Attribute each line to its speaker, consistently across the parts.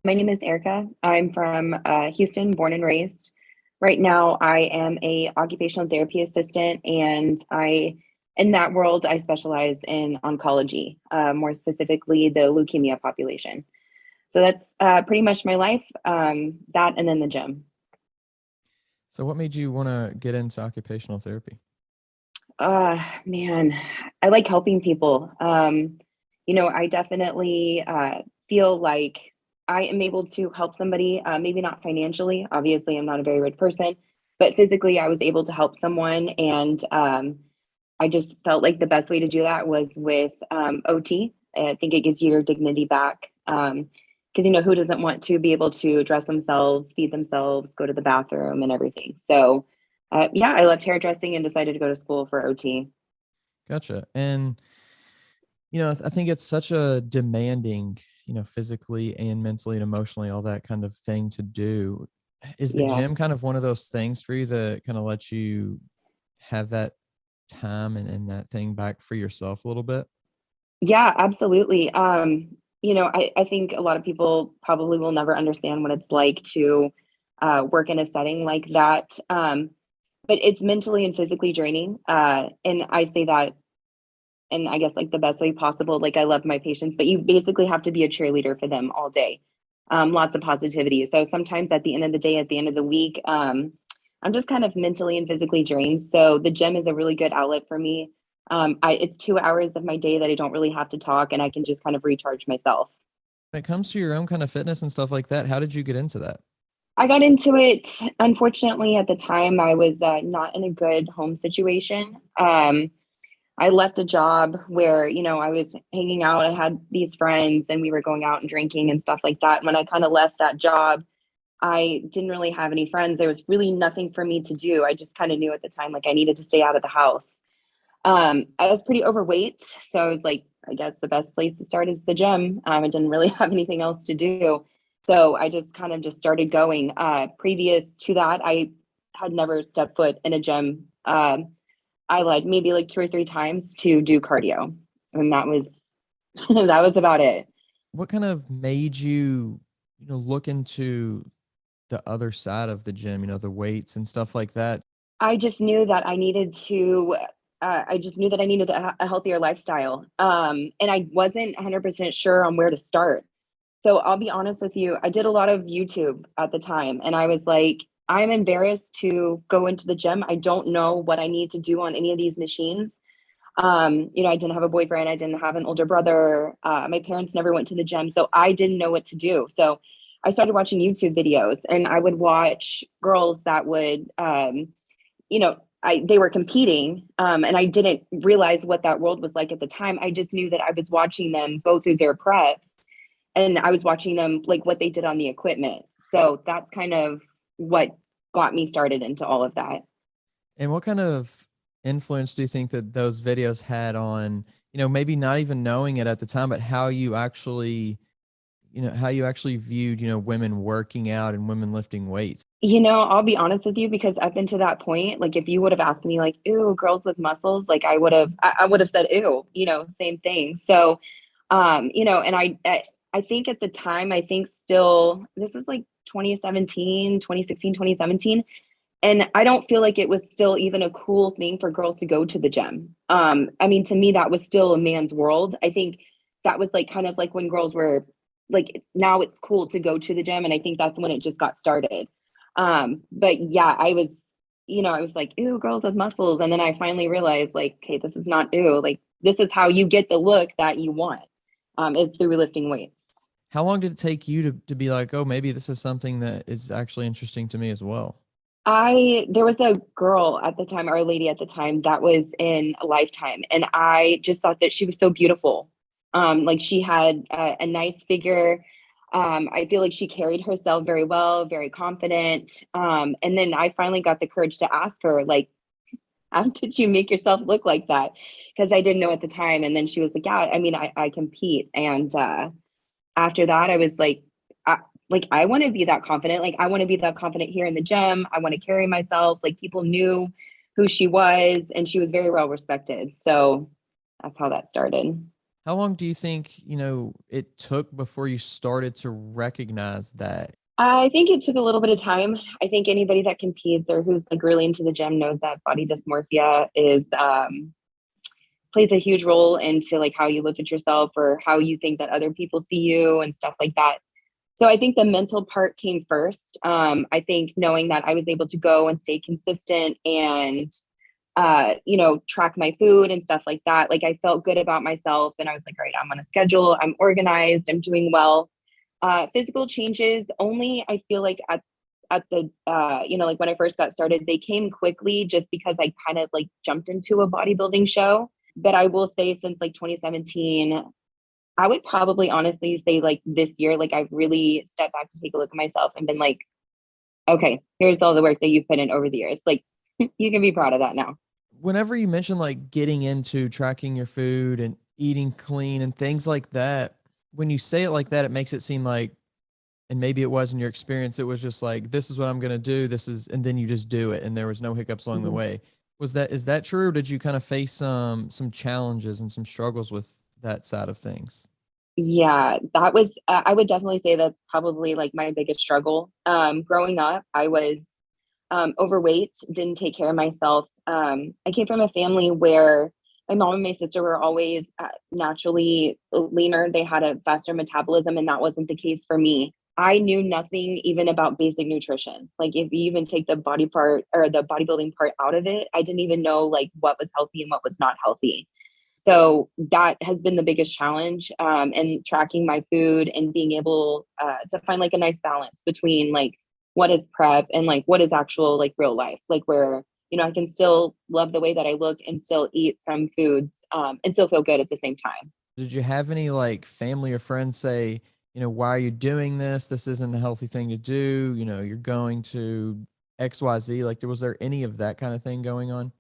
Speaker 1: My name is Erica. I'm from Houston, born and raised. Right now, I am a occupational therapy assistant, and in that world, I specialize in oncology, more specifically the leukemia population. So that's pretty much my life. That and then the gym.
Speaker 2: So what made you want to get into occupational therapy?
Speaker 1: Man, I like helping people. I definitely feel like I am able to help somebody, maybe not financially. Obviously, I'm not a very rich person, but physically, I was able to help someone. And I just felt like the best way to do that was with OT. I think it gives you your dignity back. Because, who doesn't want to be able to dress themselves, feed themselves, go to the bathroom, and everything? So, yeah, I loved hairdressing and decided to go to school for OT.
Speaker 2: Gotcha. And I think it's such a demanding, physically and mentally and emotionally, all that kind of thing to do. Is the
Speaker 1: Yeah.
Speaker 2: gym kind of one of those things for you that kind of lets you have that time and that thing back for yourself a little bit?
Speaker 1: Yeah, absolutely. I think a lot of people probably will never understand what it's like to work in a setting like that. But it's mentally and physically draining. And I say that in, I guess, like the best way possible. Like, I love my patients, but you basically have to be a cheerleader for them all day. Lots of positivity. So sometimes at the end of the day, at the end of the week, I'm just kind of mentally and physically drained. So the gym is a really good outlet for me. It's 2 hours of my day that I don't really have to talk, and I can just kind of recharge myself.
Speaker 2: When it comes to your own kind of fitness and stuff like that, how did you get into that?
Speaker 1: I got into it, unfortunately, at the time I was not in a good home situation. I left a job where, I was hanging out. I had these friends and we were going out and drinking and stuff like that. And when I kind of left that job, I didn't really have any friends. There was really nothing for me to do. I just kind of knew at the time, like, I needed to stay out of the house. I was pretty overweight. So I was like, I guess the best place to start is the gym. I didn't really have anything else to do. So I just kind of just started going. Previous to that, I had never stepped foot in a gym. I lied maybe like two or three times to do cardio. And that was that was about it.
Speaker 2: What kind of made you, look into the other side of the gym, the weights and stuff like that?
Speaker 1: I just knew that I needed to I just knew that I needed a healthier lifestyle. And I wasn't 100% sure on where to start. So I'll be honest with you, I did a lot of YouTube at the time, and I was like, I'm embarrassed to go into the gym. I don't know what I need to do on any of these machines. I didn't have a boyfriend, I didn't have an older brother. My parents never went to the gym, so I didn't know what to do. So I started watching YouTube videos, and I would watch girls that would they were competing, and I didn't realize what that world was like at the time. I just knew that I was watching them go through their preps, and I was watching them, like, what they did on the equipment. So that's kind of what got me started into all of that.
Speaker 2: And what kind of influence do you think that those videos had on, maybe not even knowing it at the time, but how you actually viewed, women working out and women lifting weights?
Speaker 1: I'll be honest with you, because up until that point, like, if you would have asked me, like, ew, girls with muscles, like, I would have said, ew, same thing. So, and I think at the time, I think still, this was like 2017, 2016, 2017. And I don't feel like it was still even a cool thing for girls to go to the gym. I mean, to me, that was still a man's world. I think that was like kind of like when girls were like, now it's cool to go to the gym. And I think that's when it just got started. But yeah, I was like, ew, girls with muscles. And then I finally realized, like, okay, this is not ew. Like, this is how you get the look that you want, is through lifting weights.
Speaker 2: How long did it take you to be like, oh, maybe this is something that is actually interesting to me as well?
Speaker 1: There was a girl at the time, or a lady at the time, that was in a Lifetime, and I just thought that she was so beautiful. Like, she had a nice figure. I feel like she carried herself very well, very confident. And then I finally got the courage to ask her, like, how did you make yourself look like that? Because I didn't know at the time. And then she was like, yeah, I mean, I compete. And after that, I was I want to be that confident. Like, I want to be that confident here in the gym. I want to carry myself. Like, people knew who she was, and she was very well respected. So that's how that started.
Speaker 2: How long do you think, it took before you started to recognize that?
Speaker 1: I think it took a little bit of time. I think anybody that competes or who's like really into the gym knows that body dysmorphia is plays a huge role into like how you look at yourself or how you think that other people see you and stuff like that. So I think the mental part came first. I think knowing that I was able to go and stay consistent and track my food and stuff like that. Like I felt good about myself and I was like, all right, I'm on a schedule, I'm organized, I'm doing well. Physical changes only, I feel like at the like when I first got started, they came quickly just because I kind of like jumped into a bodybuilding show. But I will say since like 2017, I would probably honestly say like this year, like I've really stepped back to take a look at myself and been like, okay, here's all the work that you've put in over the years. Like you can be proud of that now.
Speaker 2: Whenever you mention like getting into tracking your food and eating clean and things like that, when you say it like that, it makes it seem like, and maybe it was in your experience, it was just like, this is what I'm going to do. And then you just do it. And there was no hiccups along the
Speaker 1: Mhm.
Speaker 2: way. Is that true? Or did you kind of face some challenges and some struggles with that side of things?
Speaker 1: Yeah, that was, I would definitely say that's probably like my biggest struggle. Growing up, I was overweight, didn't take care of myself. I came from a family where my mom and my sister were always naturally leaner. They had a faster metabolism, and that wasn't the case for me. I knew nothing even about basic nutrition. Like if you even take the body part or the bodybuilding part out of it, I didn't even know like what was healthy and what was not healthy. So that has been the biggest challenge, and tracking my food and being able to find like a nice balance between like what is prep and like what is actual like real life, like where I can still love the way that I look and still eat some foods, and still feel good at the same time.
Speaker 2: Did you have any like family or friends say, why are you doing this? This isn't a healthy thing to do. You're going to XYZ. Like, was there any of that kind of thing going on?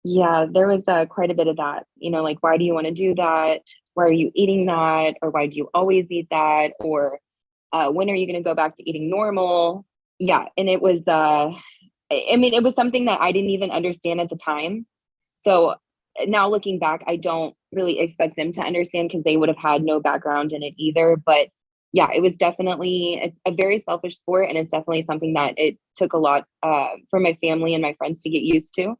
Speaker 1: Yeah, there was quite a bit of that. Like why do you want to do that? Why are you eating that? Or why do you always eat that? Or when are you going to go back to eating normal? Yeah, and it was. I mean, it was something that I didn't even understand at the time. So now looking back, I don't really expect them to understand because they would have had no background in it either. But yeah, it was definitely it's a very selfish sport, and it's definitely something that it took a lot for my family and my friends to get used to.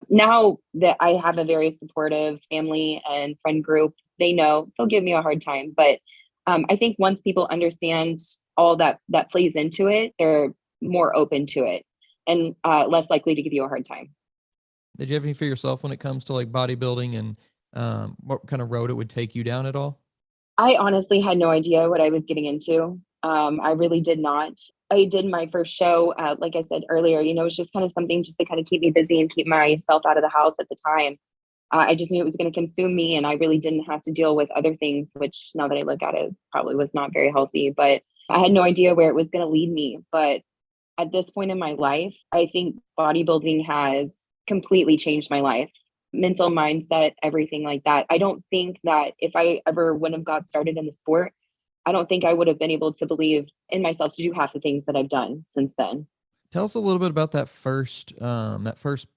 Speaker 1: Now that I have a very supportive family and friend group, they know they'll give me a hard time. But I think once people understand all that plays into it, they're more open to it and less likely to give you a hard time.
Speaker 2: Did you have any for yourself when it comes to like bodybuilding and what kind of road it would take you down at all?
Speaker 1: I honestly had no idea what I was getting into. I really did not. I did my first show, like I said earlier, it was just kind of something just to kind of keep me busy and keep myself out of the house at the time. I just knew it was going to consume me, and I really didn't have to deal with other things, which now that I look at it, probably was not very healthy. But I had no idea where it was going to lead me. But at this point in my life, I think bodybuilding has completely changed my life, mental mindset, everything like that. I don't think that if I ever wouldn't have got started in the sport, I don't think I would have been able to believe in myself to do half the things that I've done since then.
Speaker 2: Tell us a little bit about that first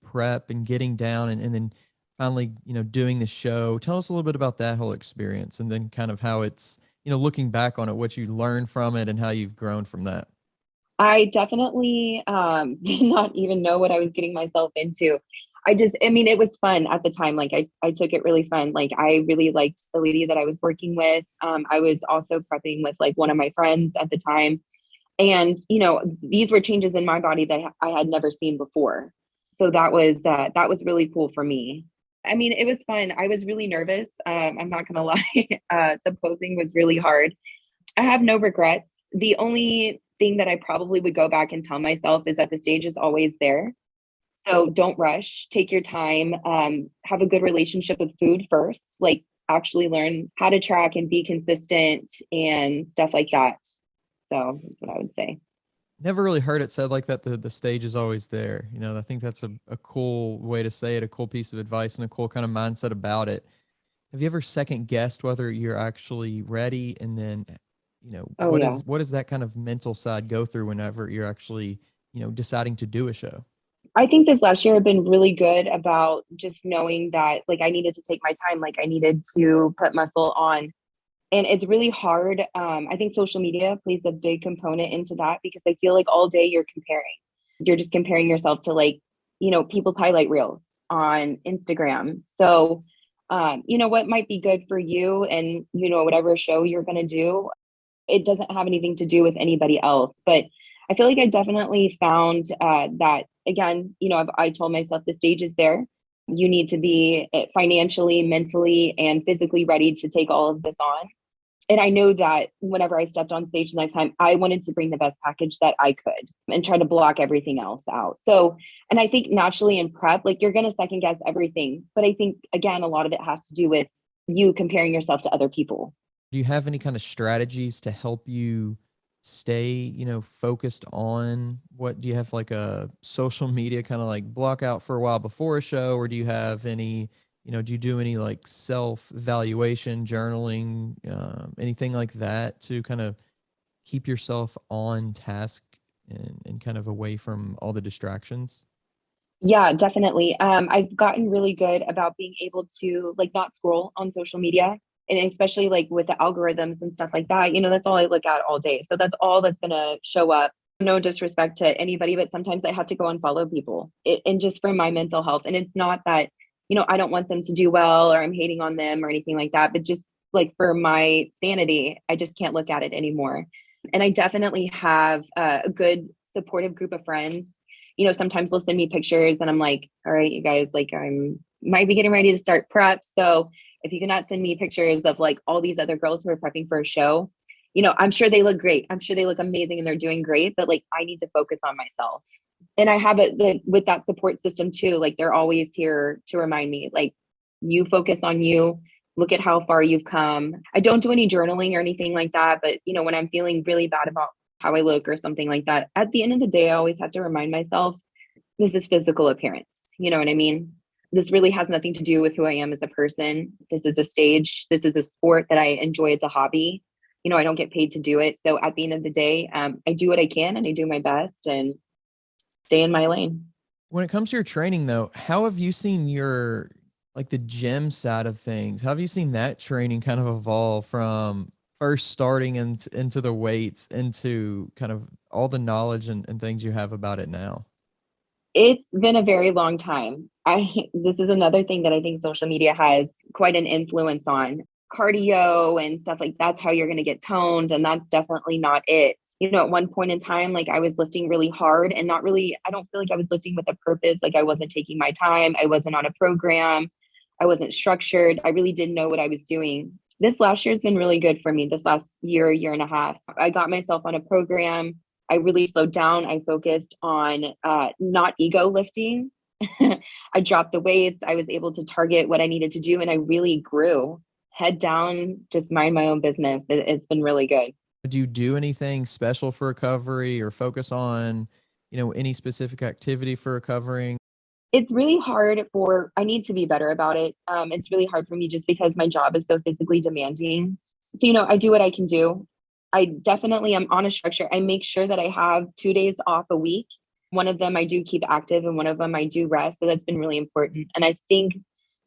Speaker 2: prep and getting down and then finally, doing the show. Tell us a little bit about that whole experience and then kind of how it's, looking back on it, what you learned from it and how you've grown from that.
Speaker 1: I definitely did not even know what I was getting myself into. I mean, it was fun at the time. Like I took it really fun. Like I really liked the lady that I was working with. I was also prepping with like one of my friends at the time. And, these were changes in my body that I had never seen before. So that was really cool for me. I mean, it was fun. I was really nervous. I'm not gonna lie. The posing was really hard. I have no regrets. The only thing that I probably would go back and tell myself is that the stage is always there. So don't rush, take your time, have a good relationship with food first, like actually learn how to track and be consistent and stuff like that. So that's what I would say.
Speaker 2: Never really heard it said like that. The stage is always there. I think that's a cool way to say it, a cool piece of advice and a cool kind of mindset about it. Have you ever second guessed whether you're actually ready? And then,
Speaker 1: Oh yeah.
Speaker 2: what does that kind of mental side go through whenever you're actually, deciding to do a show?
Speaker 1: I think this last year have been really good about just knowing that like I needed to take my time, like I needed to put muscle on. And it's really hard. I think social media plays a big component into that because I feel like all day you're comparing. You're just comparing yourself to like, people's highlight reels on Instagram. So, what might be good for you and, whatever show you're going to do, it doesn't have anything to do with anybody else. But I feel like I definitely found that, again, I told myself the stage is there. You need to be financially, mentally, and physically ready to take all of this on. And I know that whenever I stepped on stage the next time, I wanted to bring the best package that I could and try to block everything else out. So, and I think naturally in prep, like you're going to second guess everything. But I think, again, a lot of it has to do with you comparing yourself to other people.
Speaker 2: Do you have any kind of strategies to help you stay, focused on what do you have like a social media kind of like block out for a while before a show, or do you have any, do you do any like self-evaluation, journaling, anything like that to kind of keep yourself on task and kind of away from all the distractions?
Speaker 1: Yeah, definitely. I've gotten really good about being able to like not scroll on social media. And especially like with the algorithms and stuff like that, that's all I look at all day. So that's all that's going to show up. No disrespect to anybody, but sometimes I have to go unfollow people and just for my mental health. And it's not that, I don't want them to do well or I'm hating on them or anything like that, but just like for my sanity, I just can't look at it anymore. And I definitely have a good supportive group of friends. Sometimes they'll send me pictures and I'm like, all right, you guys, like might be getting ready to start prep. So if you cannot send me pictures of like all these other girls who are prepping for a show, I'm sure they look great. I'm sure they look amazing and they're doing great, but like I need to focus on myself. And I have it like, with that support system too. Like they're always here to remind me, like, you focus on you, look at how far you've come. I don't do any journaling or anything like that. But, when I'm feeling really bad about how I look or something like that, at the end of the day, I always have to remind myself, this is physical appearance. You know what I mean? This really has nothing to do with who I am as a person. This is a stage. This is a sport that I enjoy as a hobby. I don't get paid to do it. So at the end of the day, I do what I can and I do my best and stay in my lane.
Speaker 2: When it comes to your training though, how have you seen your, like the gym side of things? How have you seen that training kind of evolve from first starting into the weights into kind of all the knowledge and things you have about it now?
Speaker 1: It's been a very long time. This is another thing that I think social media has quite an influence on. Cardio and stuff like that's how you're going to get toned, and that's definitely not it. At one point in time, like I was lifting really hard and not really, I don't feel like I was lifting with a purpose. Like I wasn't taking my time. I wasn't on a program. I wasn't structured. I really didn't know what I was doing. This last year has been really good for me. This last year and a half, I got myself on a program. I really slowed down. I focused on not ego lifting. I dropped the weights. I was able to target what I needed to do. And I really grew head down, just mind my own business. It's been really good.
Speaker 2: Do you do anything special for recovery or focus on, any specific activity for recovering?
Speaker 1: It's really hard I need to be better about it. It's really hard for me just because my job is so physically demanding. So, I do what I can do. I definitely am on a structure. I make sure that I have 2 days off a week. One of them I do keep active and one of them I do rest. So that's been really important. And I think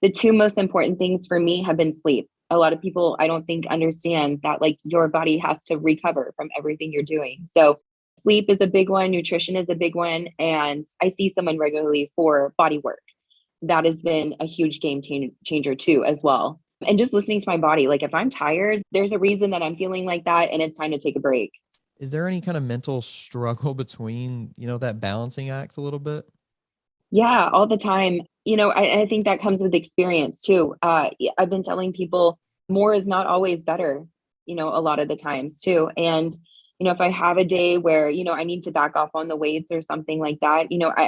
Speaker 1: the two most important things for me have been sleep. A lot of people, I don't think, understand that like your body has to recover from everything you're doing. So sleep is a big one, nutrition is a big one. And I see someone regularly for body work. That has been a huge changer too, as well. And just listening to my body, like if I'm tired, there's a reason that I'm feeling like that and it's time to take a break.
Speaker 2: Is there any kind of mental struggle between, that balancing act a little bit?
Speaker 1: Yeah, all the time. I think that comes with experience too. I've been telling people more is not always better, a lot of the times too. And, if I have a day where, I need to back off on the weights or something like that,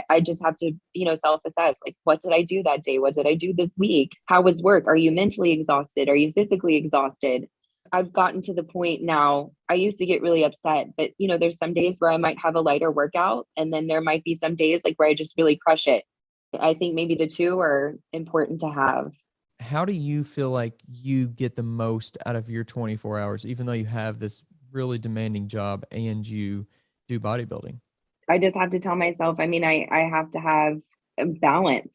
Speaker 1: I just have to, self-assess, like, what did I do that day? What did I do this week? How was work? Are you mentally exhausted? Are you physically exhausted? I've gotten to the point now, I used to get really upset, but there's some days where I might have a lighter workout and then there might be some days like where I just really crush it. I think maybe the two are important to have.
Speaker 2: How do you feel like you get the most out of your 24 hours, even though you have this really demanding job and you do bodybuilding?
Speaker 1: I just have to tell myself, I mean, I have to have a balance.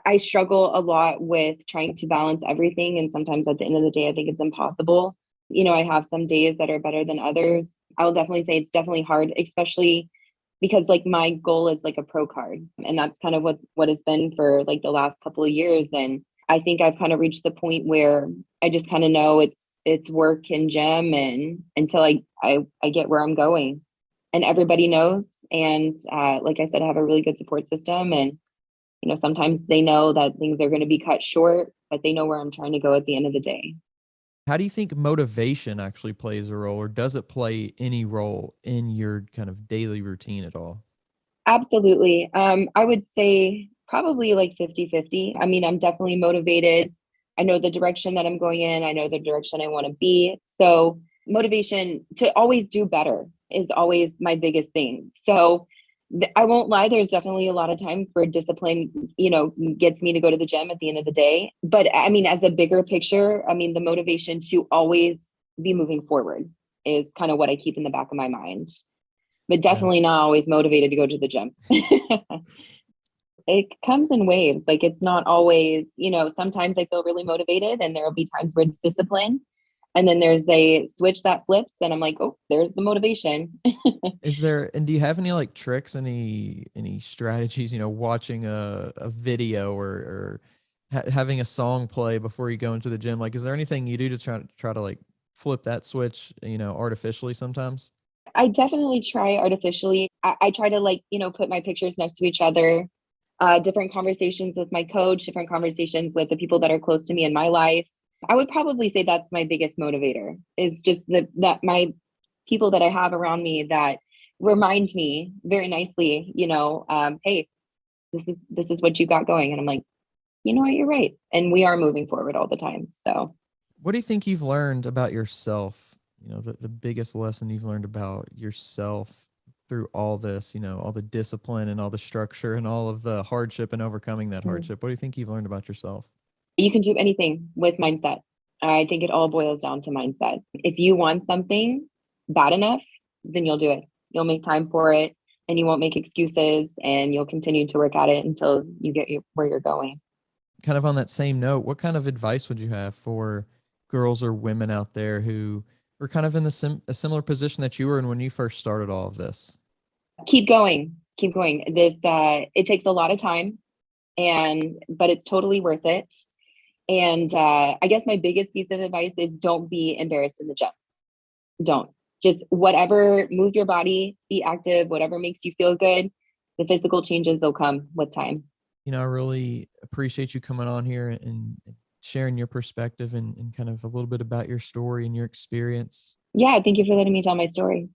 Speaker 1: I struggle a lot with trying to balance everything. And sometimes at the end of the day, I think it's impossible. I have some days that are better than others. I'll definitely say it's definitely hard, especially because like my goal is like a pro card. And that's kind of what it's been for like the last couple of years. And I think I've kind of reached the point where I just kind of know it's work and gym and until I get where I'm going. And everybody knows. And like I said, I have a really good support system. And sometimes they know that things are going to be cut short, but they know where I'm trying to go at the end of the day.
Speaker 2: How do you think motivation actually plays a role, or does it play any role in your kind of daily routine at all?
Speaker 1: Absolutely. I would say probably like 50-50. I mean, I'm definitely motivated. I know the direction that I'm going in. I know the direction I want to be. So motivation to always do better is always my biggest thing. So I won't lie, there's definitely a lot of times where discipline, gets me to go to the gym at the end of the day. But I mean, as a bigger picture, I mean, the motivation to always be moving forward is kind of what I keep in the back of my mind, but
Speaker 2: Yeah.
Speaker 1: definitely not always motivated to go to the gym. It comes in waves. Like it's not always, sometimes I feel really motivated and there'll be times where it's discipline. And then there's a switch that flips, and I'm like, oh, there's the motivation.
Speaker 2: And do you have any like tricks, any strategies, watching a video or having a song play before you go into the gym? Like, is there anything you do to try to like flip that switch, artificially sometimes?
Speaker 1: I definitely try artificially. I try to like, put my pictures next to each other, different conversations with my coach, different conversations with the people that are close to me in my life. I would probably say that's my biggest motivator is just that my people that I have around me that remind me very nicely, hey, this is what you got going. And I'm like, you know what, you're right. And we are moving forward all the time. So
Speaker 2: What do you think you've learned about yourself? The biggest lesson you've learned about yourself through all this, all the discipline and all the structure and all of the hardship and overcoming that
Speaker 1: mm,
Speaker 2: hardship. What do you think you've learned about yourself?
Speaker 1: you can do anything with mindset. I think it all boils down to mindset. If you want something bad enough, then you'll do it. You'll make time for it and you won't make excuses and you'll continue to work at it until you get where you're going.
Speaker 2: Kind of on that same note, what kind of advice would you have for girls or women out there who were kind of in a similar position that you were in when you first started all of this?
Speaker 1: Keep going. Keep going. It takes a lot of time but it's totally worth it. And I guess my biggest piece of advice is don't be embarrassed in the gym. Don't. Just whatever, move your body, be active, whatever makes you feel good. The physical changes will come with time.
Speaker 2: I really appreciate you coming on here and sharing your perspective and kind of a little bit about your story and your experience.
Speaker 1: Yeah, thank you for letting me tell my story.